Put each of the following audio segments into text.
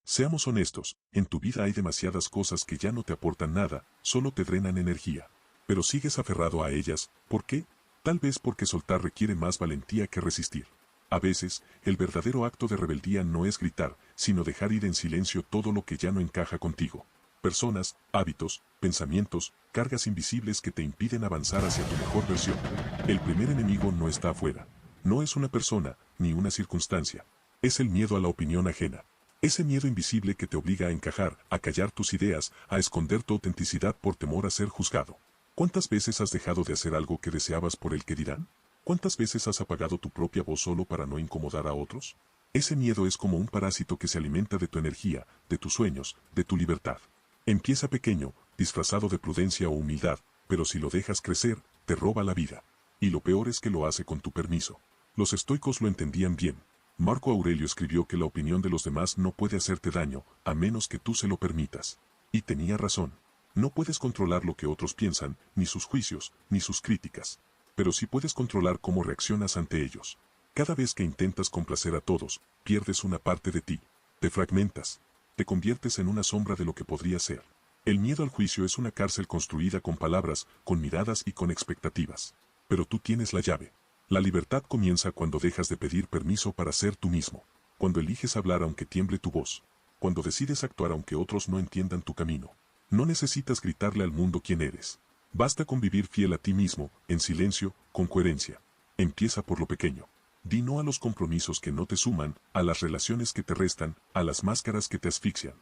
Seamos honestos, en tu vida hay demasiadas cosas que ya no te aportan nada, solo te drenan energía. Pero sigues aferrado a ellas, ¿por qué? Tal vez porque soltar requiere más valentía que resistir. A veces, el verdadero acto de rebeldía no es gritar, sino dejar ir en silencio todo lo que ya no encaja contigo. Personas, hábitos, pensamientos, cargas invisibles que te impiden avanzar hacia tu mejor versión. El primer enemigo no está afuera. No es una persona, ni una circunstancia. Es el miedo a la opinión ajena. Ese miedo invisible que te obliga a encajar, a callar tus ideas, a esconder tu autenticidad por temor a ser juzgado. ¿Cuántas veces has dejado de hacer algo que deseabas por el que dirán? ¿Cuántas veces has apagado tu propia voz solo para no incomodar a otros? Ese miedo es como un parásito que se alimenta de tu energía, de tus sueños, de tu libertad. Empieza pequeño, disfrazado de prudencia o humildad, pero si lo dejas crecer, te roba la vida. Y lo peor es que lo hace con tu permiso. Los estoicos lo entendían bien. Marco Aurelio escribió que la opinión de los demás no puede hacerte daño, a menos que tú se lo permitas. Y tenía razón. No puedes controlar lo que otros piensan, ni sus juicios, ni sus críticas. Pero sí puedes controlar cómo reaccionas ante ellos. Cada vez que intentas complacer a todos, pierdes una parte de ti. Te fragmentas. Te conviertes en una sombra de lo que podría ser. El miedo al juicio es una cárcel construida con palabras, con miradas y con expectativas. Pero tú tienes la llave. La libertad comienza cuando dejas de pedir permiso para ser tú mismo. Cuando eliges hablar aunque tiemble tu voz. Cuando decides actuar aunque otros no entiendan tu camino. No necesitas gritarle al mundo quién eres. Basta con vivir fiel a ti mismo, en silencio, con coherencia. Empieza por lo pequeño. Di no a los compromisos que no te suman, a las relaciones que te restan, a las máscaras que te asfixian.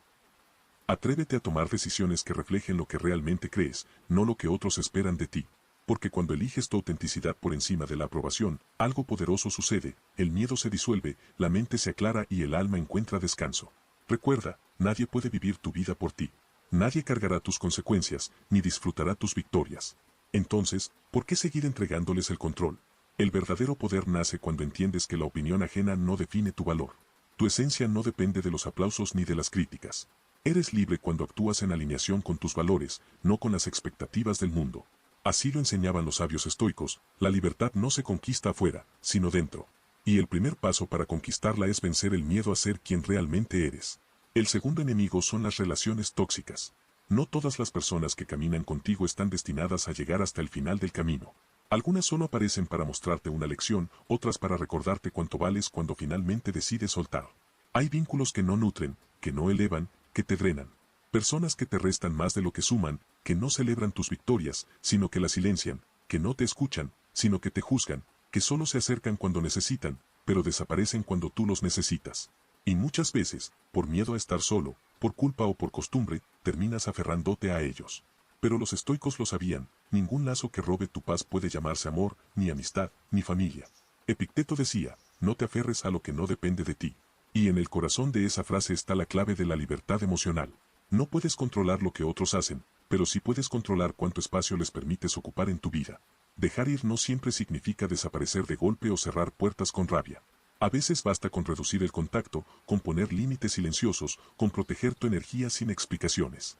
Atrévete a tomar decisiones que reflejen lo que realmente crees, no lo que otros esperan de ti. Porque cuando eliges tu autenticidad por encima de la aprobación, algo poderoso sucede, el miedo se disuelve, la mente se aclara y el alma encuentra descanso. Recuerda, nadie puede vivir tu vida por ti. Nadie cargará tus consecuencias, ni disfrutará tus victorias. Entonces, ¿por qué seguir entregándoles el control? El verdadero poder nace cuando entiendes que la opinión ajena no define tu valor. Tu esencia no depende de los aplausos ni de las críticas. Eres libre cuando actúas en alineación con tus valores, no con las expectativas del mundo. Así lo enseñaban los sabios estoicos, la libertad no se conquista afuera, sino dentro. Y el primer paso para conquistarla es vencer el miedo a ser quien realmente eres. El segundo enemigo son las relaciones tóxicas. No todas las personas que caminan contigo están destinadas a llegar hasta el final del camino. Algunas solo aparecen para mostrarte una lección, otras para recordarte cuánto vales cuando finalmente decides soltar. Hay vínculos que no nutren, que no elevan, que te drenan. Personas que te restan más de lo que suman, que no celebran tus victorias, sino que las silencian, que no te escuchan, sino que te juzgan, que solo se acercan cuando necesitan, pero desaparecen cuando tú los necesitas. Y muchas veces, por miedo a estar solo, por culpa o por costumbre, terminas aferrándote a ellos. Pero los estoicos lo sabían, ningún lazo que robe tu paz puede llamarse amor, ni amistad, ni familia. Epicteto decía, no te aferres a lo que no depende de ti. Y en el corazón de esa frase está la clave de la libertad emocional. No puedes controlar lo que otros hacen, pero sí puedes controlar cuánto espacio les permites ocupar en tu vida. Dejar ir no siempre significa desaparecer de golpe o cerrar puertas con rabia. A veces basta con reducir el contacto, con poner límites silenciosos, con proteger tu energía sin explicaciones.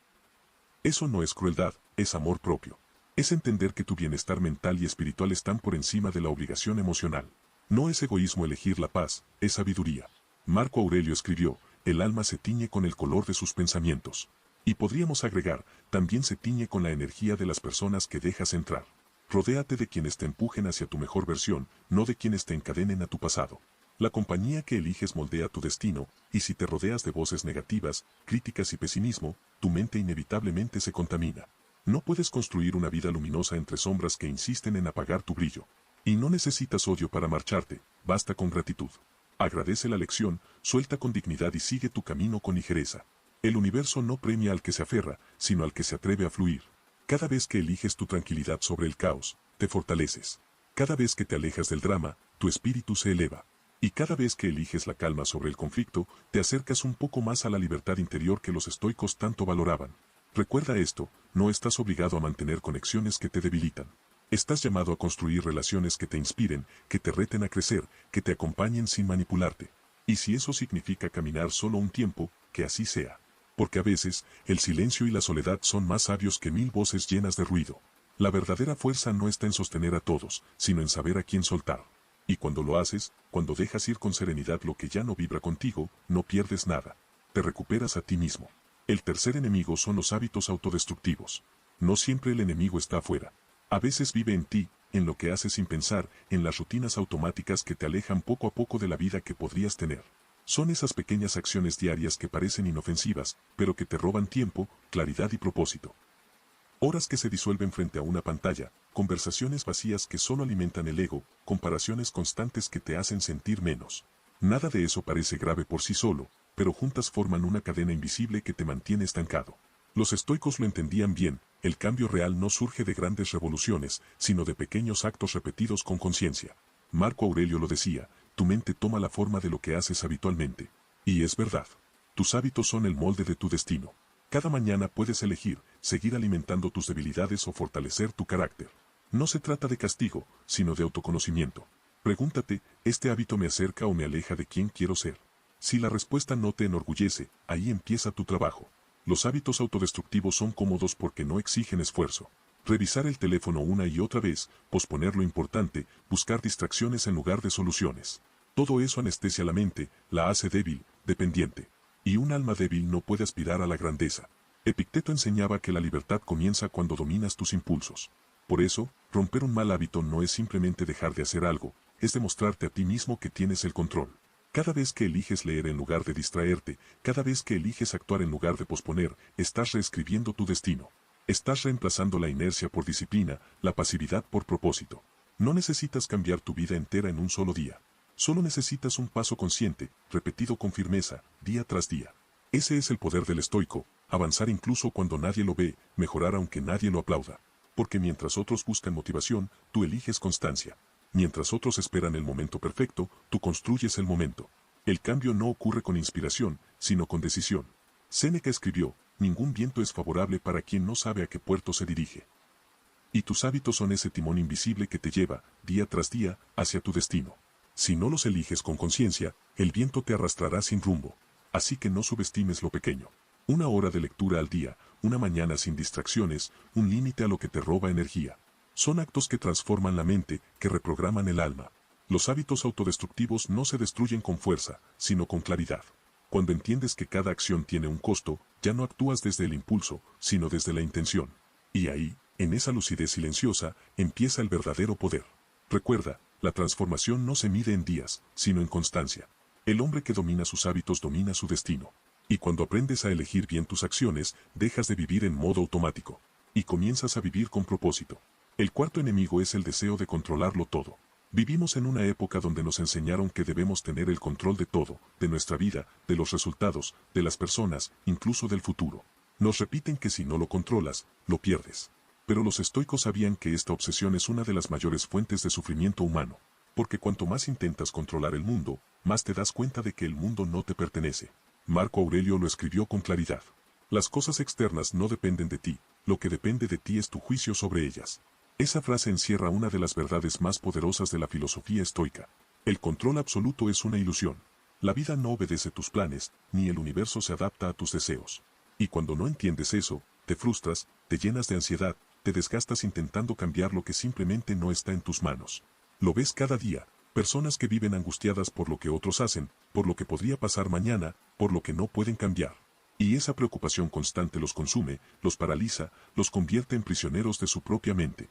Eso no es crueldad, es amor propio. Es entender que tu bienestar mental y espiritual están por encima de la obligación emocional. No es egoísmo elegir la paz, es sabiduría. Marco Aurelio escribió, el alma se tiñe con el color de sus pensamientos. Y podríamos agregar, también se tiñe con la energía de las personas que dejas entrar. Rodéate de quienes te empujen hacia tu mejor versión, no de quienes te encadenen a tu pasado. La compañía que eliges moldea tu destino, y si te rodeas de voces negativas, críticas y pesimismo, tu mente inevitablemente se contamina. No puedes construir una vida luminosa entre sombras que insisten en apagar tu brillo. Y no necesitas odio para marcharte, basta con gratitud. Agradece la lección, suelta con dignidad y sigue tu camino con ligereza. El universo no premia al que se aferra, sino al que se atreve a fluir. Cada vez que eliges tu tranquilidad sobre el caos, te fortaleces. Cada vez que te alejas del drama, tu espíritu se eleva. Y cada vez que eliges la calma sobre el conflicto, te acercas un poco más a la libertad interior que los estoicos tanto valoraban. Recuerda esto, no estás obligado a mantener conexiones que te debilitan. Estás llamado a construir relaciones que te inspiren, que te reten a crecer, que te acompañen sin manipularte. Y si eso significa caminar solo un tiempo, que así sea. Porque a veces, el silencio y la soledad son más sabios que 1000 voces llenas de ruido. La verdadera fuerza no está en sostener a todos, sino en saber a quién soltar. Y cuando lo haces, cuando dejas ir con serenidad lo que ya no vibra contigo, no pierdes nada. te recuperas a ti mismo. El tercer enemigo son los hábitos autodestructivos. No siempre el enemigo está afuera. A veces vive en ti, en lo que haces sin pensar, en las rutinas automáticas que te alejan poco a poco de la vida que podrías tener. Son esas pequeñas acciones diarias que parecen inofensivas, pero que te roban tiempo, claridad y propósito. Horas que se disuelven frente a una pantalla, conversaciones vacías que solo alimentan el ego, comparaciones constantes que te hacen sentir menos. Nada de eso parece grave por sí solo, pero juntas forman una cadena invisible que te mantiene estancado. Los estoicos lo entendían bien, el cambio real no surge de grandes revoluciones, sino de pequeños actos repetidos con conciencia. Marco Aurelio lo decía, tu mente toma la forma de lo que haces habitualmente. Y es verdad. Tus hábitos son el molde de tu destino. Cada mañana puedes elegir, seguir alimentando tus debilidades o fortalecer tu carácter. No se trata de castigo, sino de autoconocimiento. Pregúntate, ¿este hábito me acerca o me aleja de quien quiero ser? Si la respuesta no te enorgullece, ahí empieza tu trabajo. Los hábitos autodestructivos son cómodos porque no exigen esfuerzo. Revisar el teléfono una y otra vez, posponer lo importante, buscar distracciones en lugar de soluciones. Todo eso anestesia la mente, la hace débil, dependiente. Y un alma débil no puede aspirar a la grandeza. Epicteto enseñaba que la libertad comienza cuando dominas tus impulsos. Por eso, romper un mal hábito no es simplemente dejar de hacer algo, es demostrarte a ti mismo que tienes el control. Cada vez que eliges leer en lugar de distraerte, cada vez que eliges actuar en lugar de posponer, estás reescribiendo tu destino. Estás reemplazando la inercia por disciplina, la pasividad por propósito. No necesitas cambiar tu vida entera en un solo día. Solo necesitas un paso consciente, repetido con firmeza, día tras día. Ese es el poder del estoico, avanzar incluso cuando nadie lo ve, mejorar aunque nadie lo aplauda. Porque mientras otros buscan motivación, tú eliges constancia. Mientras otros esperan el momento perfecto, tú construyes el momento. El cambio no ocurre con inspiración, sino con decisión. Séneca escribió, ningún viento es favorable para quien no sabe a qué puerto se dirige. Y tus hábitos son ese timón invisible que te lleva, día tras día, hacia tu destino. Si no los eliges con conciencia, el viento te arrastrará sin rumbo. Así que no subestimes lo pequeño. Una hora de lectura al día, una mañana sin distracciones, un límite a lo que te roba energía. Son actos que transforman la mente, que reprograman el alma. Los hábitos autodestructivos no se destruyen con fuerza, sino con claridad. Cuando entiendes que cada acción tiene un costo, ya no actúas desde el impulso, sino desde la intención. Y ahí, en esa lucidez silenciosa, empieza el verdadero poder. Recuerda, la transformación no se mide en días, sino en constancia. El hombre que domina sus hábitos domina su destino. Y cuando aprendes a elegir bien tus acciones, dejas de vivir en modo automático. Y comienzas a vivir con propósito. El cuarto enemigo es el deseo de controlarlo todo. Vivimos en una época donde nos enseñaron que debemos tener el control de todo, de nuestra vida, de los resultados, de las personas, incluso del futuro. Nos repiten que si no lo controlas, lo pierdes. Pero los estoicos sabían que esta obsesión es una de las mayores fuentes de sufrimiento humano. Porque cuanto más intentas controlar el mundo, más te das cuenta de que el mundo no te pertenece. Marco Aurelio lo escribió con claridad. Las cosas externas no dependen de ti, lo que depende de ti es tu juicio sobre ellas. Esa frase encierra una de las verdades más poderosas de la filosofía estoica. El control absoluto es una ilusión. La vida no obedece tus planes, ni el universo se adapta a tus deseos. Y cuando no entiendes eso, te frustras, te llenas de ansiedad, te desgastas intentando cambiar lo que simplemente no está en tus manos. Lo ves cada día, personas que viven angustiadas por lo que otros hacen, por lo que podría pasar mañana, por lo que no pueden cambiar. Y esa preocupación constante los consume, los paraliza, los convierte en prisioneros de su propia mente.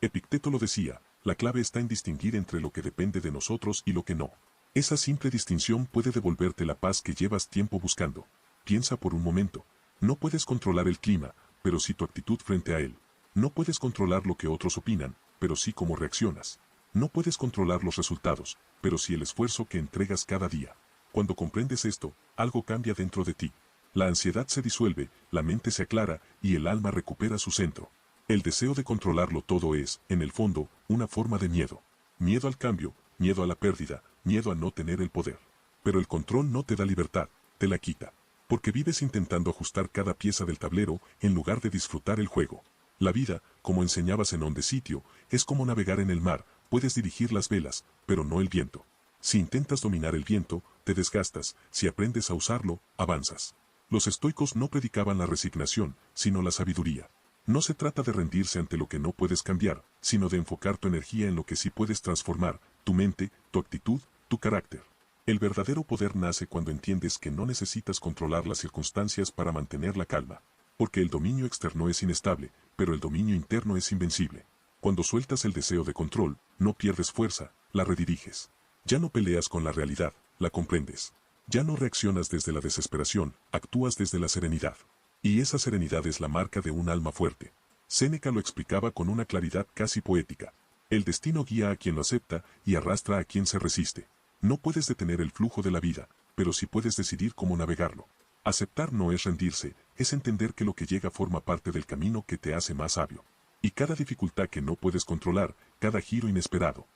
Epicteto lo decía, la clave está en distinguir entre lo que depende de nosotros y lo que no. Esa simple distinción puede devolverte la paz que llevas tiempo buscando. Piensa por un momento. No puedes controlar el clima, pero sí tu actitud frente a él. No puedes controlar lo que otros opinan, pero sí cómo reaccionas. No puedes controlar los resultados, pero sí el esfuerzo que entregas cada día. Cuando comprendes esto, algo cambia dentro de ti. La ansiedad se disuelve, la mente se aclara y el alma recupera su centro. El deseo de controlarlo todo es, en el fondo, una forma de miedo. Miedo al cambio, miedo a la pérdida, miedo a no tener el poder. Pero el control no te da libertad, te la quita. Porque vives intentando ajustar cada pieza del tablero en lugar de disfrutar el juego. La vida, como enseñaba Zenón de Sitio, es como navegar en el mar, puedes dirigir las velas, pero no el viento. Si intentas dominar el viento, te desgastas, si aprendes a usarlo, avanzas. Los estoicos no predicaban la resignación, sino la sabiduría. No se trata de rendirse ante lo que no puedes cambiar, sino de enfocar tu energía en lo que sí puedes transformar, tu mente, tu actitud, tu carácter. El verdadero poder nace cuando entiendes que no necesitas controlar las circunstancias para mantener la calma. Porque el dominio externo es inestable, pero el dominio interno es invencible. Cuando sueltas el deseo de control, no pierdes fuerza, la rediriges. Ya no peleas con la realidad, la comprendes. Ya no reaccionas desde la desesperación, actúas desde la serenidad. Y esa serenidad es la marca de un alma fuerte. Séneca lo explicaba con una claridad casi poética. El destino guía a quien lo acepta y arrastra a quien se resiste. No puedes detener el flujo de la vida, pero sí puedes decidir cómo navegarlo. Aceptar no es rendirse, es entender que lo que llega forma parte del camino que te hace más sabio. Y cada dificultad que no puedes controlar, cada giro inesperado,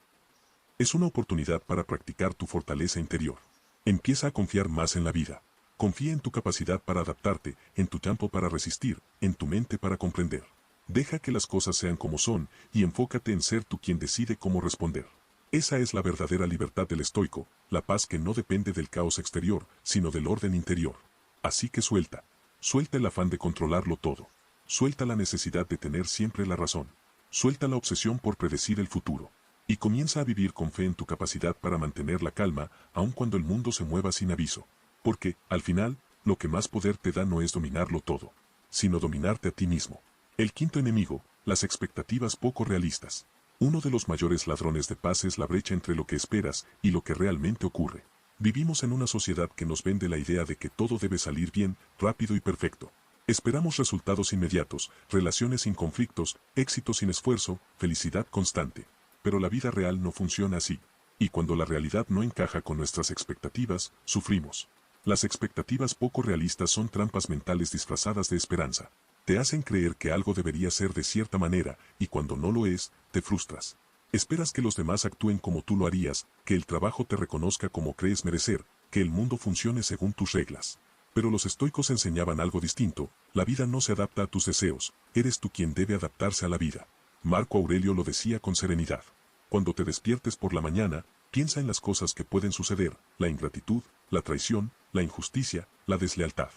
es una oportunidad para practicar tu fortaleza interior. Empieza a confiar más en la vida. Confía en tu capacidad para adaptarte, en tu tiempo para resistir, en tu mente para comprender. Deja que las cosas sean como son y enfócate en ser tú quien decide cómo responder. Esa es la verdadera libertad del estoico, la paz que no depende del caos exterior, sino del orden interior. Así que suelta. Suelta el afán de controlarlo todo. Suelta la necesidad de tener siempre la razón. Suelta la obsesión por predecir el futuro. Y comienza a vivir con fe en tu capacidad para mantener la calma, aun cuando el mundo se mueva sin aviso. Porque, al final, lo que más poder te da no es dominarlo todo, sino dominarte a ti mismo. El quinto enemigo, las expectativas poco realistas. Uno de los mayores ladrones de paz es la brecha entre lo que esperas y lo que realmente ocurre. Vivimos en una sociedad que nos vende la idea de que todo debe salir bien, rápido y perfecto. Esperamos resultados inmediatos, relaciones sin conflictos, éxito sin esfuerzo, felicidad constante. Pero la vida real no funciona así. Y cuando la realidad no encaja con nuestras expectativas, sufrimos. Las expectativas poco realistas son trampas mentales disfrazadas de esperanza. Te hacen creer que algo debería ser de cierta manera, y cuando no lo es, te frustras. Esperas que los demás actúen como tú lo harías, que el trabajo te reconozca como crees merecer, que el mundo funcione según tus reglas. Pero los estoicos enseñaban algo distinto, la vida no se adapta a tus deseos, eres tú quien debe adaptarse a la vida. Marco Aurelio lo decía con serenidad. Cuando te despiertes por la mañana, piensa en las cosas que pueden suceder, la ingratitud, la traición, la injusticia, la deslealtad.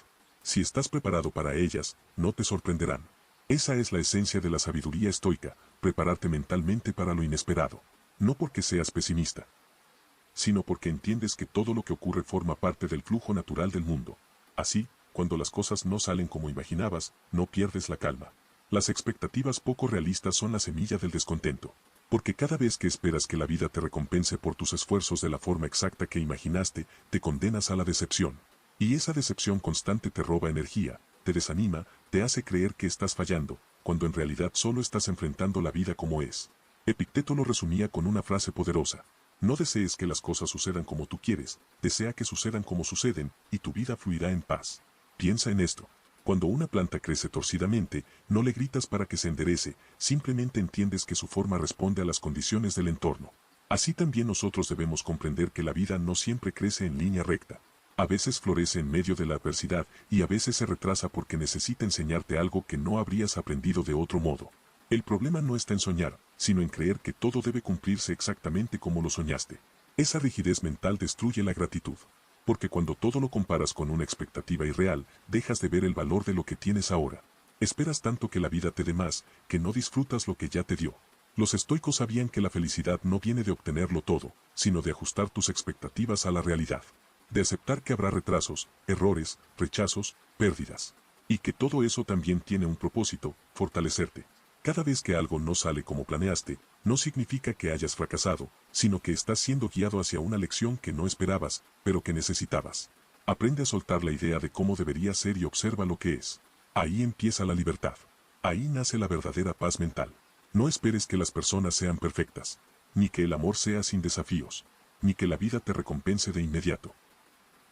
Si estás preparado para ellas, no te sorprenderán. Esa es la esencia de la sabiduría estoica, prepararte mentalmente para lo inesperado. No porque seas pesimista, sino porque entiendes que todo lo que ocurre forma parte del flujo natural del mundo. Así, cuando las cosas no salen como imaginabas, no pierdes la calma. Las expectativas poco realistas son la semilla del descontento. Porque cada vez que esperas que la vida te recompense por tus esfuerzos de la forma exacta que imaginaste, te condenas a la decepción. Y esa decepción constante te roba energía, te desanima, te hace creer que estás fallando, cuando en realidad solo estás enfrentando la vida como es. Epicteto lo resumía con una frase poderosa. No desees que las cosas sucedan como tú quieres, desea que sucedan como suceden, y tu vida fluirá en paz. Piensa en esto. Cuando una planta crece torcidamente, no le gritas para que se enderece, simplemente entiendes que su forma responde a las condiciones del entorno. Así también nosotros debemos comprender que la vida no siempre crece en línea recta. A veces florece en medio de la adversidad y a veces se retrasa porque necesita enseñarte algo que no habrías aprendido de otro modo. El problema no está en soñar, sino en creer que todo debe cumplirse exactamente como lo soñaste. Esa rigidez mental destruye la gratitud. Porque cuando todo lo comparas con una expectativa irreal, dejas de ver el valor de lo que tienes ahora. Esperas tanto que la vida te dé más, que no disfrutas lo que ya te dio. Los estoicos sabían que la felicidad no viene de obtenerlo todo, sino de ajustar tus expectativas a la realidad. De aceptar que habrá retrasos, errores, rechazos, pérdidas. Y que todo eso también tiene un propósito, fortalecerte. Cada vez que algo no sale como planeaste, no significa que hayas fracasado, sino que estás siendo guiado hacia una lección que no esperabas, pero que necesitabas. Aprende a soltar la idea de cómo debería ser y observa lo que es. Ahí empieza la libertad. Ahí nace la verdadera paz mental. No esperes que las personas sean perfectas, ni que el amor sea sin desafíos, ni que la vida te recompense de inmediato.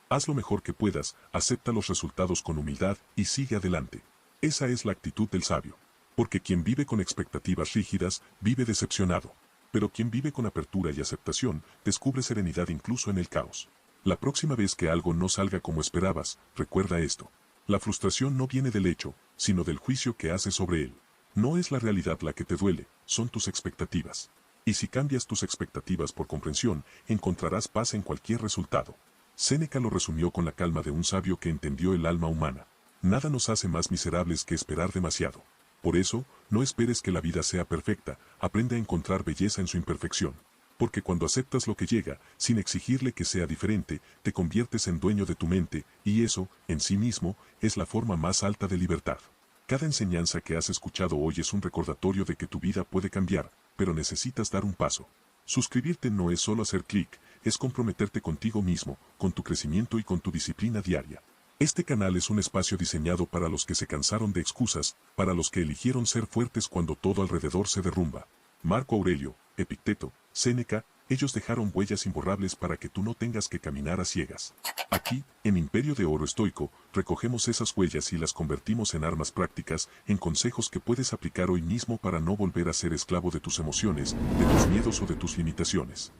Haz lo mejor que puedas, acepta los resultados con humildad y sigue adelante. Esa es la actitud del sabio. Porque quien vive con expectativas rígidas, vive decepcionado. Pero quien vive con apertura y aceptación, descubre serenidad incluso en el caos. La próxima vez que algo no salga como esperabas, recuerda esto. La frustración no viene del hecho, sino del juicio que haces sobre él. No es la realidad la que te duele, son tus expectativas. Y si cambias tus expectativas por comprensión, encontrarás paz en cualquier resultado. Séneca lo resumió con la calma de un sabio que entendió el alma humana. Nada nos hace más miserables que esperar demasiado. Por eso, no esperes que la vida sea perfecta, aprende a encontrar belleza en su imperfección. Porque cuando aceptas lo que llega, sin exigirle que sea diferente, te conviertes en dueño de tu mente, y eso, en sí mismo, es la forma más alta de libertad. Cada enseñanza que has escuchado hoy es un recordatorio de que tu vida puede cambiar, pero necesitas dar un paso. Suscribirte no es solo hacer clic, es comprometerte contigo mismo, con tu crecimiento y con tu disciplina diaria. Este canal es un espacio diseñado para los que se cansaron de excusas, para los que eligieron ser fuertes cuando todo alrededor se derrumba. Marco Aurelio, Epicteto, Séneca, ellos dejaron huellas imborrables para que tú no tengas que caminar a ciegas. Aquí, en Imperio de Oro Estoico, recogemos esas huellas y las convertimos en armas prácticas, en consejos que puedes aplicar hoy mismo para no volver a ser esclavo de tus emociones, de tus miedos o de tus limitaciones.